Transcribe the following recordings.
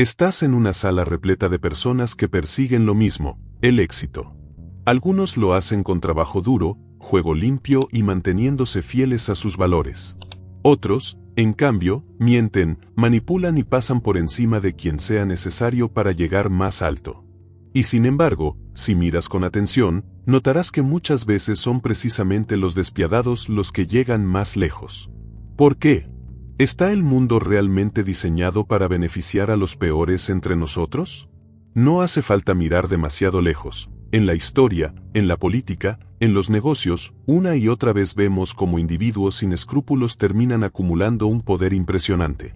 Estás en una sala repleta de personas que persiguen lo mismo, el éxito. Algunos lo hacen con trabajo duro, juego limpio y manteniéndose fieles a sus valores. Otros, en cambio, mienten, manipulan y pasan por encima de quien sea necesario para llegar más alto. Y sin embargo, si miras con atención, notarás que muchas veces son precisamente los despiadados los que llegan más lejos. ¿Por qué? ¿Está el mundo realmente diseñado para beneficiar a los peores entre nosotros? No hace falta mirar demasiado lejos. En la historia, en la política, en los negocios, una y otra vez vemos cómo individuos sin escrúpulos terminan acumulando un poder impresionante.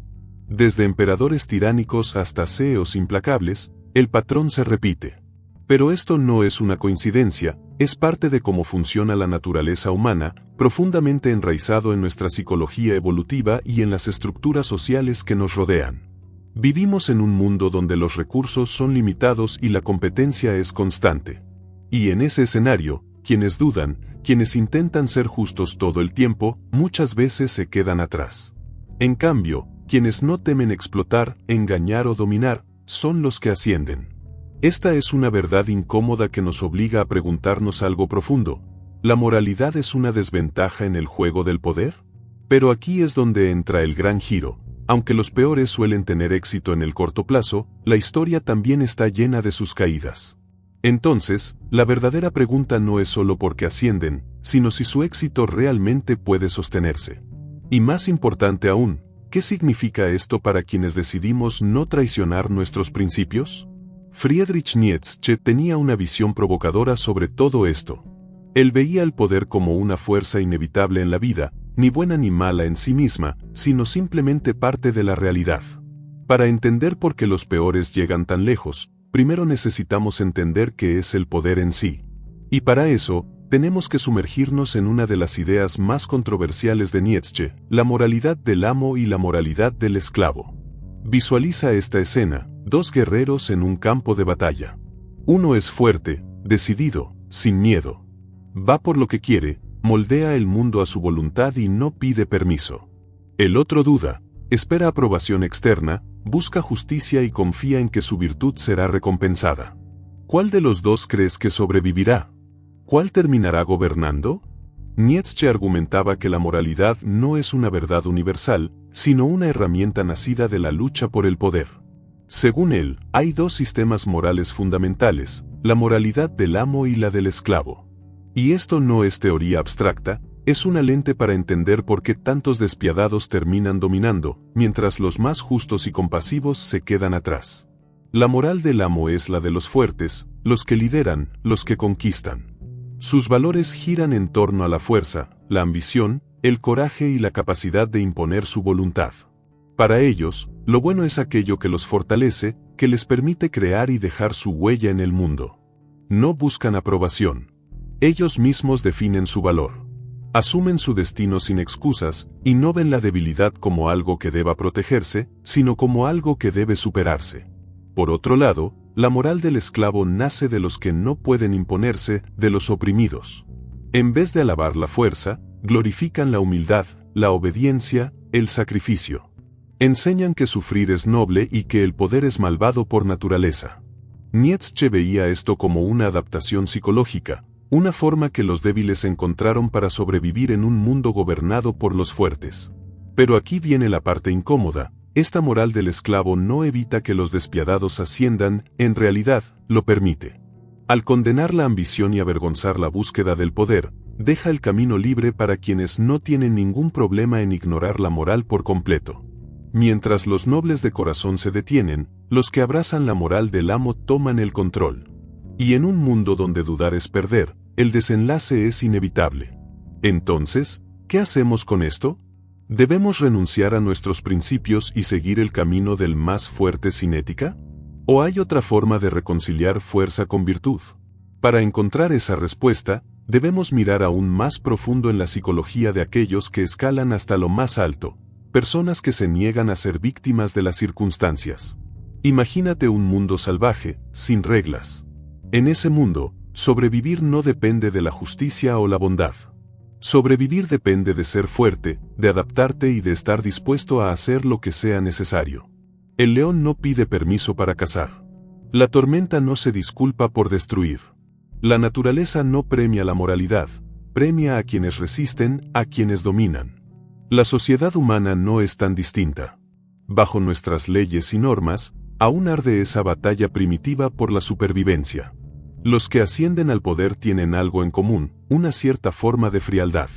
Desde emperadores tiránicos hasta CEOs implacables, el patrón se repite. Pero esto no es una coincidencia, es parte de cómo funciona la naturaleza humana, profundamente enraizado en nuestra psicología evolutiva y en las estructuras sociales que nos rodean. Vivimos en un mundo donde los recursos son limitados y la competencia es constante. Y en ese escenario, quienes dudan, quienes intentan ser justos todo el tiempo, muchas veces se quedan atrás. En cambio, quienes no temen explotar, engañar o dominar, son los que ascienden. Esta es una verdad incómoda que nos obliga a preguntarnos algo profundo. ¿La moralidad es una desventaja en el juego del poder? Pero aquí es donde entra el gran giro. Aunque los peores suelen tener éxito en el corto plazo, la historia también está llena de sus caídas. Entonces, la verdadera pregunta no es solo por qué ascienden, sino si su éxito realmente puede sostenerse. Y más importante aún, ¿qué significa esto para quienes decidimos no traicionar nuestros principios? Friedrich Nietzsche tenía una visión provocadora sobre todo esto. Él veía el poder como una fuerza inevitable en la vida, ni buena ni mala en sí misma, sino simplemente parte de la realidad. Para entender por qué los peores llegan tan lejos, primero necesitamos entender qué es el poder en sí. Y para eso, tenemos que sumergirnos en una de las ideas más controversiales de Nietzsche, la moralidad del amo y la moralidad del esclavo. Visualiza esta escena, dos guerreros en un campo de batalla. Uno es fuerte, decidido, sin miedo. Va por lo que quiere, moldea el mundo a su voluntad y no pide permiso. El otro duda, espera aprobación externa, busca justicia y confía en que su virtud será recompensada. ¿Cuál de los dos crees que sobrevivirá? ¿Cuál terminará gobernando? Nietzsche argumentaba que la moralidad no es una verdad universal, sino una herramienta nacida de la lucha por el poder. Según él, hay dos sistemas morales fundamentales, la moralidad del amo y la del esclavo. Y esto no es teoría abstracta, es una lente para entender por qué tantos despiadados terminan dominando, mientras los más justos y compasivos se quedan atrás. La moral del amo es la de los fuertes, los que lideran, los que conquistan. Sus valores giran en torno a la fuerza, la ambición, el coraje y la capacidad de imponer su voluntad. Para ellos, lo bueno es aquello que los fortalece, que les permite crear y dejar su huella en el mundo. No buscan aprobación. Ellos mismos definen su valor. Asumen su destino sin excusas, y no ven la debilidad como algo que deba protegerse, sino como algo que debe superarse. Por otro lado, la moral del esclavo nace de los que no pueden imponerse, de los oprimidos. En vez de alabar la fuerza, glorifican la humildad, la obediencia, el sacrificio. Enseñan que sufrir es noble y que el poder es malvado por naturaleza. Nietzsche veía esto como una adaptación psicológica, una forma que los débiles encontraron para sobrevivir en un mundo gobernado por los fuertes. Pero aquí viene la parte incómoda. Esta moral del esclavo no evita que los despiadados asciendan, en realidad, lo permite. Al condenar la ambición y avergonzar la búsqueda del poder, deja el camino libre para quienes no tienen ningún problema en ignorar la moral por completo. Mientras los nobles de corazón se detienen, los que abrazan la moral del amo toman el control. Y en un mundo donde dudar es perder, el desenlace es inevitable. Entonces, ¿qué hacemos con esto? ¿Debemos renunciar a nuestros principios y seguir el camino del más fuerte sin ética? ¿O hay otra forma de reconciliar fuerza con virtud? Para encontrar esa respuesta, debemos mirar aún más profundo en la psicología de aquellos que escalan hasta lo más alto, personas que se niegan a ser víctimas de las circunstancias. Imagínate un mundo salvaje, sin reglas. En ese mundo, sobrevivir no depende de la justicia o la bondad. Sobrevivir depende de ser fuerte, de adaptarte y de estar dispuesto a hacer lo que sea necesario. El león no pide permiso para cazar. La tormenta no se disculpa por destruir. La naturaleza no premia la moralidad, premia a quienes resisten, a quienes dominan. La sociedad humana no es tan distinta. Bajo nuestras leyes y normas, aún arde esa batalla primitiva por la supervivencia. Los que ascienden al poder tienen algo en común, una cierta forma de frialdad.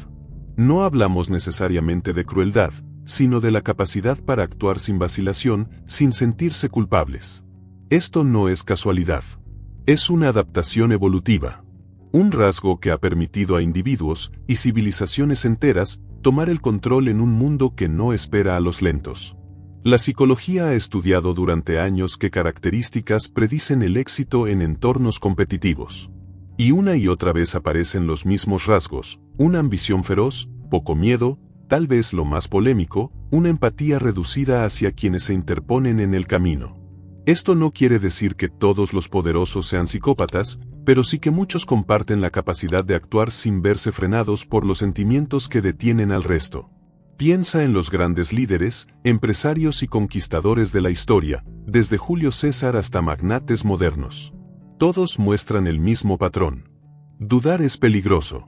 No hablamos necesariamente de crueldad, sino de la capacidad para actuar sin vacilación, sin sentirse culpables. Esto no es casualidad. Es una adaptación evolutiva. Un rasgo que ha permitido a individuos y civilizaciones enteras tomar el control en un mundo que no espera a los lentos. La psicología ha estudiado durante años qué características predicen el éxito en entornos competitivos. Y una y otra vez aparecen los mismos rasgos: una ambición feroz, poco miedo, tal vez lo más polémico, una empatía reducida hacia quienes se interponen en el camino. Esto no quiere decir que todos los poderosos sean psicópatas, pero sí que muchos comparten la capacidad de actuar sin verse frenados por los sentimientos que detienen al resto. Piensa en los grandes líderes, empresarios y conquistadores de la historia, desde Julio César hasta magnates modernos. Todos muestran el mismo patrón. Dudar es peligroso.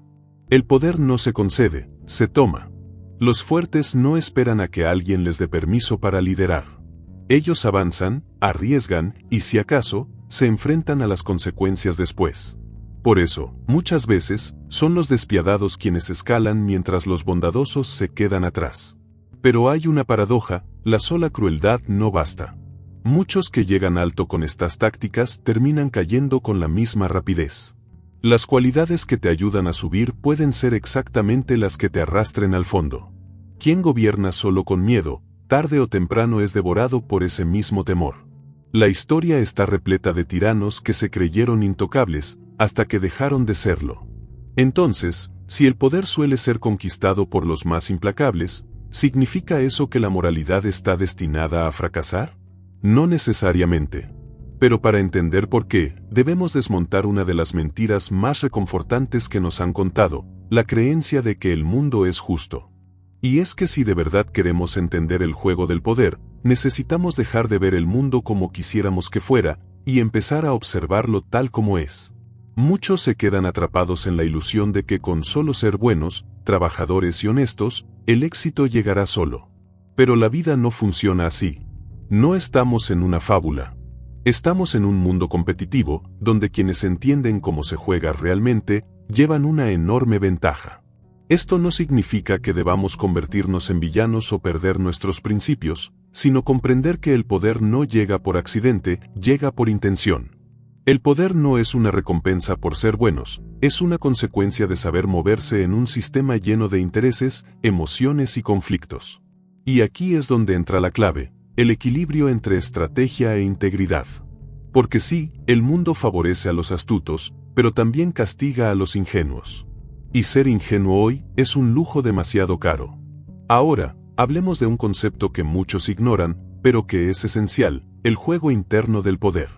El poder no se concede, se toma. Los fuertes no esperan a que alguien les dé permiso para liderar. Ellos avanzan, arriesgan y, si acaso, se enfrentan a las consecuencias después. Por eso, muchas veces, son los despiadados quienes escalan mientras los bondadosos se quedan atrás. Pero hay una paradoja: la sola crueldad no basta. Muchos que llegan alto con estas tácticas terminan cayendo con la misma rapidez. Las cualidades que te ayudan a subir pueden ser exactamente las que te arrastren al fondo. Quien gobierna solo con miedo, tarde o temprano es devorado por ese mismo temor. La historia está repleta de tiranos que se creyeron intocables, hasta que dejaron de serlo. Entonces, si el poder suele ser conquistado por los más implacables, ¿significa eso que la moralidad está destinada a fracasar? No necesariamente. Pero para entender por qué, debemos desmontar una de las mentiras más reconfortantes que nos han contado: la creencia de que el mundo es justo. Y es que si de verdad queremos entender el juego del poder, necesitamos dejar de ver el mundo como quisiéramos que fuera, y empezar a observarlo tal como es. Muchos se quedan atrapados en la ilusión de que con solo ser buenos, trabajadores y honestos, el éxito llegará solo. Pero la vida no funciona así. No estamos en una fábula. Estamos en un mundo competitivo, donde quienes entienden cómo se juega realmente, llevan una enorme ventaja. Esto no significa que debamos convertirnos en villanos o perder nuestros principios, sino comprender que el poder no llega por accidente, llega por intención. El poder no es una recompensa por ser buenos, es una consecuencia de saber moverse en un sistema lleno de intereses, emociones y conflictos. Y aquí es donde entra la clave: el equilibrio entre estrategia e integridad. Porque sí, el mundo favorece a los astutos, pero también castiga a los ingenuos. Y ser ingenuo hoy es un lujo demasiado caro. Ahora, hablemos de un concepto que muchos ignoran, pero que es esencial: el juego interno del poder.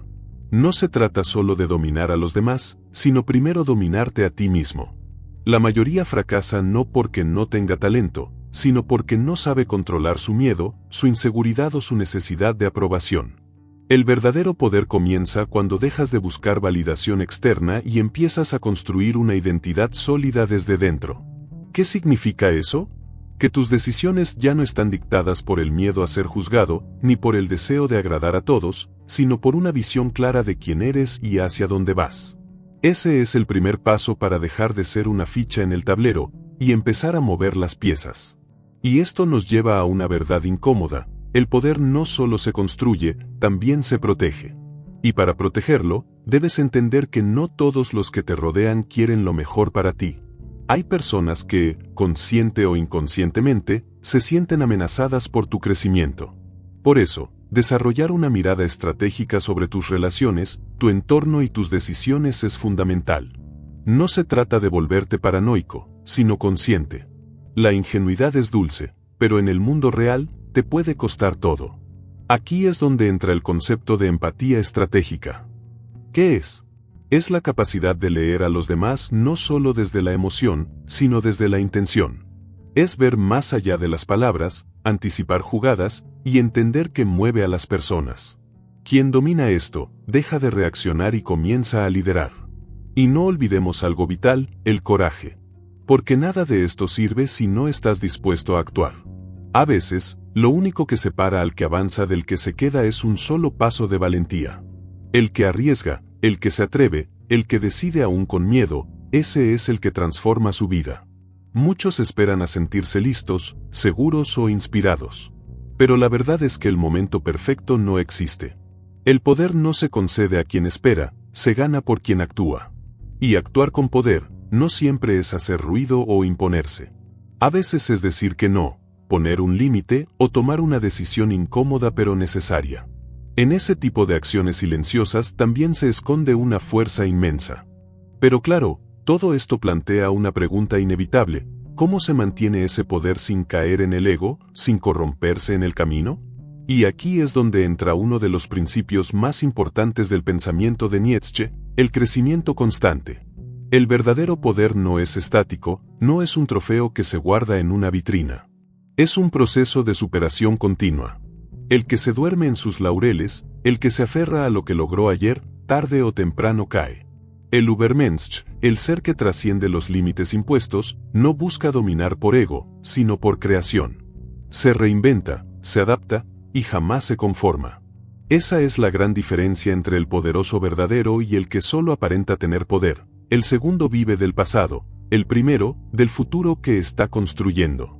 No se trata solo de dominar a los demás, sino primero dominarte a ti mismo. La mayoría fracasa no porque no tenga talento, sino porque no sabe controlar su miedo, su inseguridad o su necesidad de aprobación. El verdadero poder comienza cuando dejas de buscar validación externa y empiezas a construir una identidad sólida desde dentro. ¿Qué significa eso? Que tus decisiones ya no están dictadas por el miedo a ser juzgado, ni por el deseo de agradar a todos, sino por una visión clara de quién eres y hacia dónde vas. Ese es el primer paso para dejar de ser una ficha en el tablero, y empezar a mover las piezas. Y esto nos lleva a una verdad incómoda: el poder no solo se construye, también se protege. Y para protegerlo, debes entender que no todos los que te rodean quieren lo mejor para ti. Hay personas que, consciente o inconscientemente, se sienten amenazadas por tu crecimiento. Por eso, desarrollar una mirada estratégica sobre tus relaciones, tu entorno y tus decisiones es fundamental. No se trata de volverte paranoico, sino consciente. La ingenuidad es dulce, pero en el mundo real, te puede costar todo. Aquí es donde entra el concepto de empatía estratégica. ¿Qué es? Es la capacidad de leer a los demás no solo desde la emoción, sino desde la intención. Es ver más allá de las palabras, anticipar jugadas, y entender qué mueve a las personas. Quien domina esto, deja de reaccionar y comienza a liderar. Y no olvidemos algo vital, el coraje. Porque nada de esto sirve si no estás dispuesto a actuar. A veces, lo único que separa al que avanza del que se queda es un solo paso de valentía. El que arriesga, el que se atreve, el que decide aún con miedo, ese es el que transforma su vida. Muchos esperan a sentirse listos, seguros o inspirados. Pero la verdad es que el momento perfecto no existe. El poder no se concede a quien espera, se gana por quien actúa. Y actuar con poder, no siempre es hacer ruido o imponerse. A veces es decir que no, poner un límite o tomar una decisión incómoda pero necesaria. En ese tipo de acciones silenciosas también se esconde una fuerza inmensa. Pero claro, todo esto plantea una pregunta inevitable: ¿cómo se mantiene ese poder sin caer en el ego, sin corromperse en el camino? Y aquí es donde entra uno de los principios más importantes del pensamiento de Nietzsche, el crecimiento constante. El verdadero poder no es estático, no es un trofeo que se guarda en una vitrina. Es un proceso de superación continua. El que se duerme en sus laureles, el que se aferra a lo que logró ayer, tarde o temprano cae. El Übermensch, el ser que trasciende los límites impuestos, no busca dominar por ego, sino por creación. Se reinventa, se adapta, y jamás se conforma. Esa es la gran diferencia entre el poderoso verdadero y el que solo aparenta tener poder. El segundo vive del pasado, el primero, del futuro que está construyendo.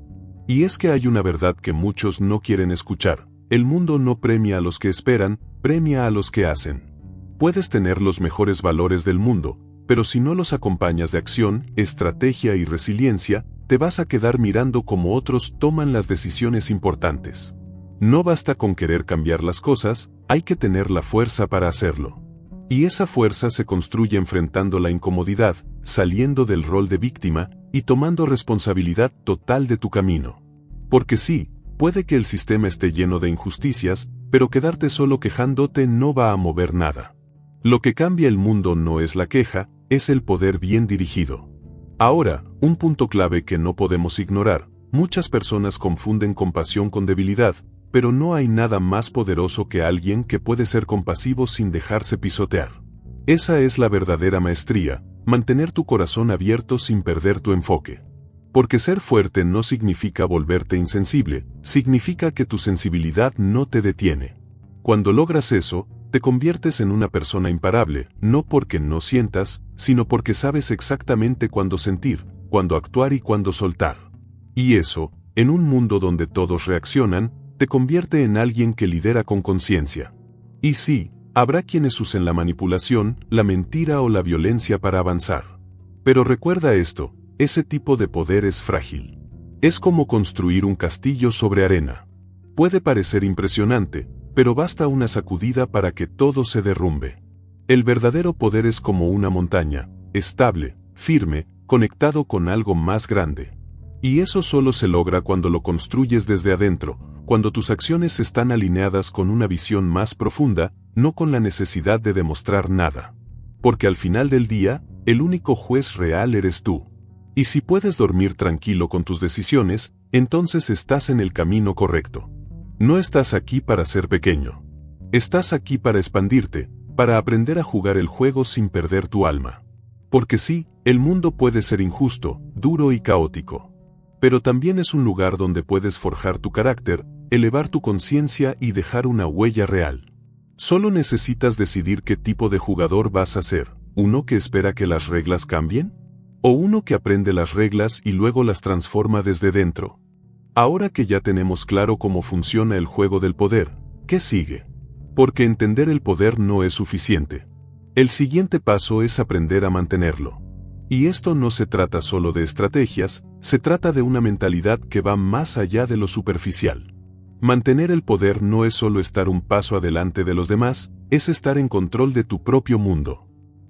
Y es que hay una verdad que muchos no quieren escuchar: el mundo no premia a los que esperan, premia a los que hacen. Puedes tener los mejores valores del mundo, pero si no los acompañas de acción, estrategia y resiliencia, te vas a quedar mirando cómo otros toman las decisiones importantes. No basta con querer cambiar las cosas, hay que tener la fuerza para hacerlo. Y esa fuerza se construye enfrentando la incomodidad, saliendo del rol de víctima, y tomando responsabilidad total de tu camino. Porque sí, puede que el sistema esté lleno de injusticias, pero quedarte solo quejándote no va a mover nada. Lo que cambia el mundo no es la queja, es el poder bien dirigido. Ahora, un punto clave que no podemos ignorar: muchas personas confunden compasión con debilidad, pero no hay nada más poderoso que alguien que puede ser compasivo sin dejarse pisotear. Esa es la verdadera maestría, mantener tu corazón abierto sin perder tu enfoque. Porque ser fuerte no significa volverte insensible, significa que tu sensibilidad no te detiene. Cuando logras eso, te conviertes en una persona imparable, no porque no sientas, sino porque sabes exactamente cuándo sentir, cuándo actuar y cuándo soltar. Y eso, en un mundo donde todos reaccionan, te convierte en alguien que lidera con conciencia. Y sí, habrá quienes usen la manipulación, la mentira o la violencia para avanzar. Pero recuerda esto: ese tipo de poder es frágil. Es como construir un castillo sobre arena. Puede parecer impresionante, pero basta una sacudida para que todo se derrumbe. El verdadero poder es como una montaña, estable, firme, conectado con algo más grande. Y eso solo se logra cuando lo construyes desde adentro, cuando tus acciones están alineadas con una visión más profunda, no con la necesidad de demostrar nada. Porque al final del día, el único juez real eres tú. Y si puedes dormir tranquilo con tus decisiones, entonces estás en el camino correcto. No estás aquí para ser pequeño. Estás aquí para expandirte, para aprender a jugar el juego sin perder tu alma. Porque sí, el mundo puede ser injusto, duro y caótico. Pero también es un lugar donde puedes forjar tu carácter, elevar tu conciencia y dejar una huella real. Solo necesitas decidir qué tipo de jugador vas a ser: ¿uno que espera que las reglas cambien? ¿O uno que aprende las reglas y luego las transforma desde dentro? Ahora que ya tenemos claro cómo funciona el juego del poder, ¿qué sigue? Porque entender el poder no es suficiente. El siguiente paso es aprender a mantenerlo. Y esto no se trata solo de estrategias, se trata de una mentalidad que va más allá de lo superficial. Mantener el poder no es solo estar un paso adelante de los demás, es estar en control de tu propio mundo.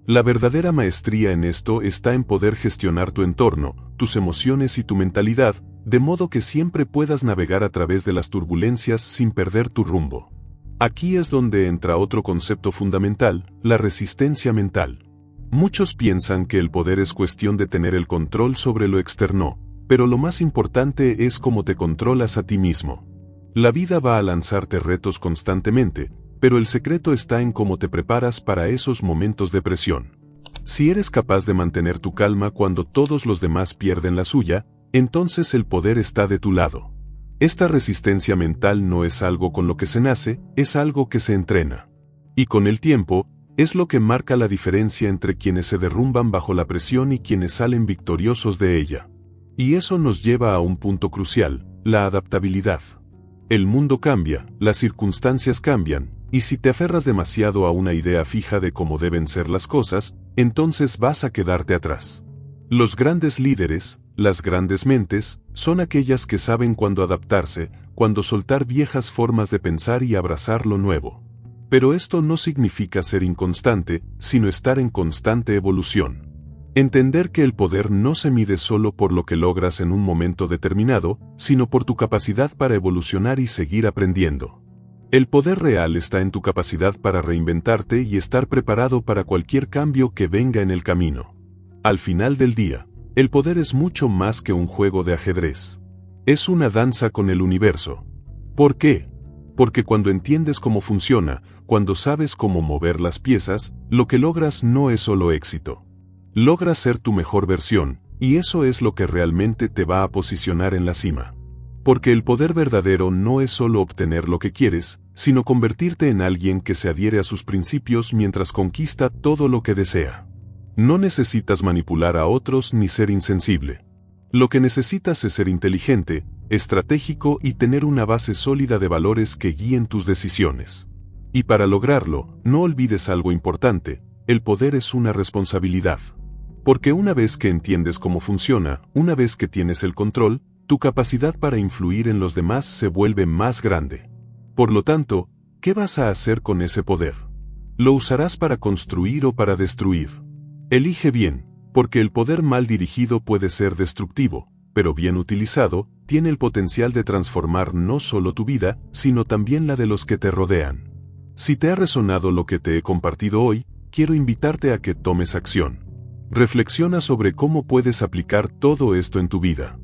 La verdadera maestría en esto está en poder gestionar tu entorno, tus emociones y tu mentalidad, de modo que siempre puedas navegar a través de las turbulencias sin perder tu rumbo. Aquí es donde entra otro concepto fundamental: la resistencia mental. Muchos piensan que el poder es cuestión de tener el control sobre lo externo, pero lo más importante es cómo te controlas a ti mismo. La vida va a lanzarte retos constantemente, pero el secreto está en cómo te preparas para esos momentos de presión. Si eres capaz de mantener tu calma cuando todos los demás pierden la suya, entonces el poder está de tu lado. Esta resistencia mental no es algo con lo que se nace, es algo que se entrena. Y con el tiempo, es lo que marca la diferencia entre quienes se derrumban bajo la presión y quienes salen victoriosos de ella. Y eso nos lleva a un punto crucial, la adaptabilidad. El mundo cambia, las circunstancias cambian, y si te aferras demasiado a una idea fija de cómo deben ser las cosas, entonces vas a quedarte atrás. Los grandes líderes, las grandes mentes, son aquellas que saben cuándo adaptarse, cuándo soltar viejas formas de pensar y abrazar lo nuevo. Pero esto no significa ser inconstante, sino estar en constante evolución. Entender que el poder no se mide solo por lo que logras en un momento determinado, sino por tu capacidad para evolucionar y seguir aprendiendo. El poder real está en tu capacidad para reinventarte y estar preparado para cualquier cambio que venga en el camino. Al final del día, el poder es mucho más que un juego de ajedrez. Es una danza con el universo. ¿Por qué? Porque cuando entiendes cómo funciona, cuando sabes cómo mover las piezas, lo que logras no es solo éxito. Logras ser tu mejor versión, y eso es lo que realmente te va a posicionar en la cima. Porque el poder verdadero no es solo obtener lo que quieres, sino convertirte en alguien que se adhiere a sus principios mientras conquista todo lo que desea. No necesitas manipular a otros ni ser insensible. Lo que necesitas es ser inteligente, estratégico y tener una base sólida de valores que guíen tus decisiones. Y para lograrlo, no olvides algo importante, el poder es una responsabilidad. Porque una vez que entiendes cómo funciona, una vez que tienes el control, tu capacidad para influir en los demás se vuelve más grande. Por lo tanto, ¿qué vas a hacer con ese poder? ¿Lo usarás para construir o para destruir? Elige bien, porque el poder mal dirigido puede ser destructivo, pero bien utilizado, tiene el potencial de transformar no solo tu vida, sino también la de los que te rodean. Si te ha resonado lo que te he compartido hoy, quiero invitarte a que tomes acción. Reflexiona sobre cómo puedes aplicar todo esto en tu vida.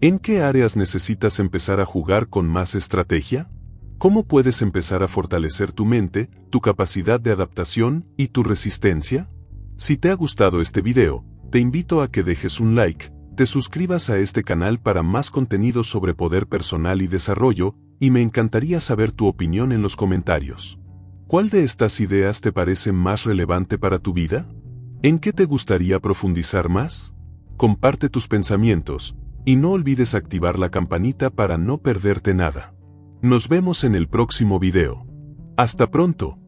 ¿En qué áreas necesitas empezar a jugar con más estrategia? ¿Cómo puedes empezar a fortalecer tu mente, tu capacidad de adaptación y tu resistencia? Si te ha gustado este video, te invito a que dejes un like, te suscribas a este canal para más contenido sobre poder personal y desarrollo, y me encantaría saber tu opinión en los comentarios. ¿Cuál de estas ideas te parece más relevante para tu vida? ¿En qué te gustaría profundizar más? Comparte tus pensamientos, y no olvides activar la campanita para no perderte nada. Nos vemos en el próximo video. ¡Hasta pronto!